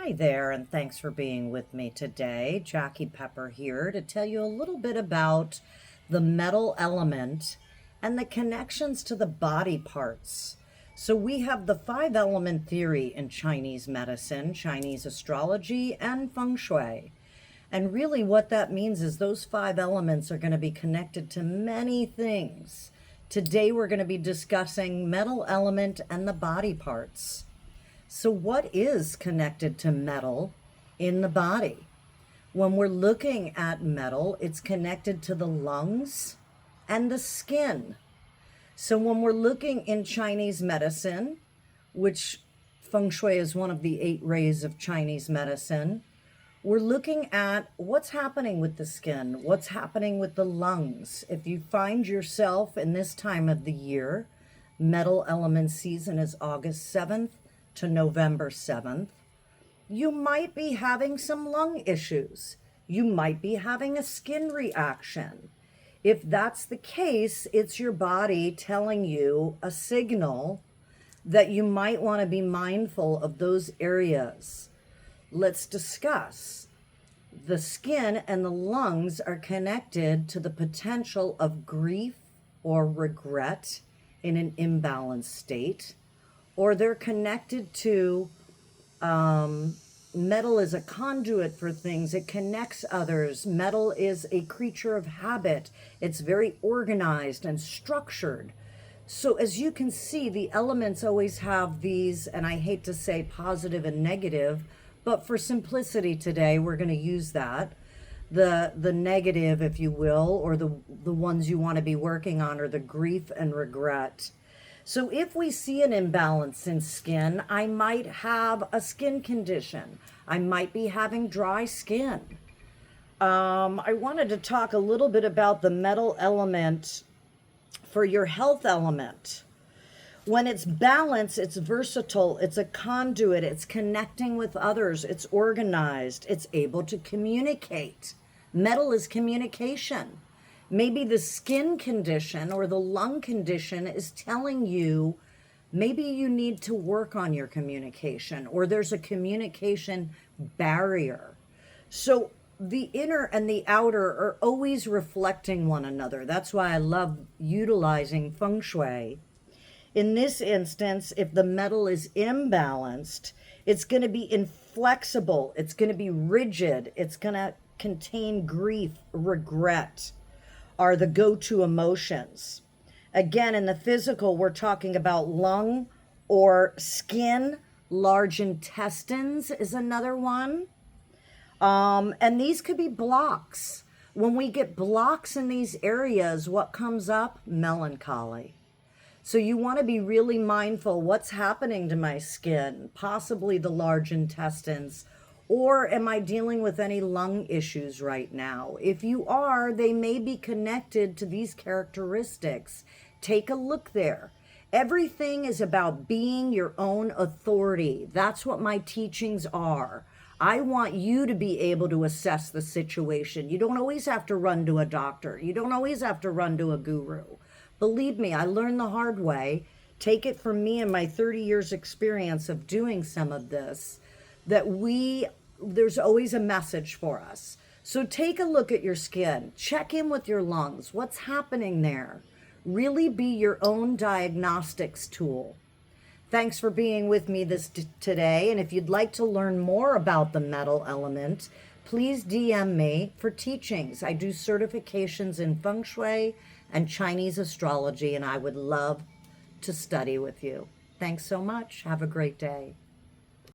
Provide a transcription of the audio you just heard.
Hi there, and thanks for being with me today. Jacqui Pepper here to tell you a little bit about the metal element and the connections to the body parts. So we have the five element theory in Chinese medicine, Chinese astrology, and Feng Shui. And really what that means is those five elements are going to be connected to many things. Today we're going to be discussing metal element and the body parts. So what is connected to metal in the body? When we're looking at metal, it's connected to the lungs and the skin. So when we're looking in Chinese medicine, which Feng Shui is one of the 8 rays of Chinese medicine, we're looking at what's happening with the skin, what's happening with the lungs. If you find yourself in this time of the year, metal element season is August 7th to November 7th, you might be having some lung issues. You might be having a skin reaction. If that's the case, it's your body telling you a signal that you might want to be mindful of those areas. Let's discuss. The skin and the lungs are connected to the potential of grief or regret in an imbalanced state, or they're connected to metal is a conduit for things. It connects others. Metal is a creature of habit. It's very organized and structured. So as you can see, the elements always have these, and I hate to say positive and negative, but for simplicity today, we're going to use that. The negative, if you will, or the ones you want to be working on are the grief and regret. So if we see an imbalance in skin, I might have a skin condition. I might be having dry skin. I wanted to talk a little bit about the metal element for your health element. When it's balanced, it's versatile, it's a conduit, it's connecting with others, it's organized, it's able to communicate. Metal is communication. Maybe the skin condition or the lung condition is telling you maybe you need to work on your communication, or there's a communication barrier. So the inner and the outer are always reflecting one another. That's why I love utilizing Feng Shui. In this instance, if the metal is imbalanced, it's going to be inflexible, it's going to be rigid, it's going to contain grief, regret, are the go-to emotions. Again, in the physical, we're talking about lung or skin. Large intestines is another one. And these could be blocks. When we get blocks in these areas, what comes up? Melancholy. So you want to be really mindful, what's happening to my skin, possibly the large intestines, or am I dealing with any lung issues right now? If you are, they may be connected to these characteristics. Take a look there. Everything is about being your own authority. That's what my teachings are. I want you to be able to assess the situation. You don't always have to run to a doctor. You don't always have to run to a guru. Believe me, I learned the hard way. Take it from me and my 30 years experience of doing some of this, that there's always a message for us. So take a look at your skin, check in with your lungs, what's happening there. Really be your own diagnostics tool. Thanks for being with me today, and if you'd like to learn more about the metal element, please DM me for teachings. I do certifications in Feng Shui and Chinese astrology, and I would love to study with you. Thanks so much. Have a great day.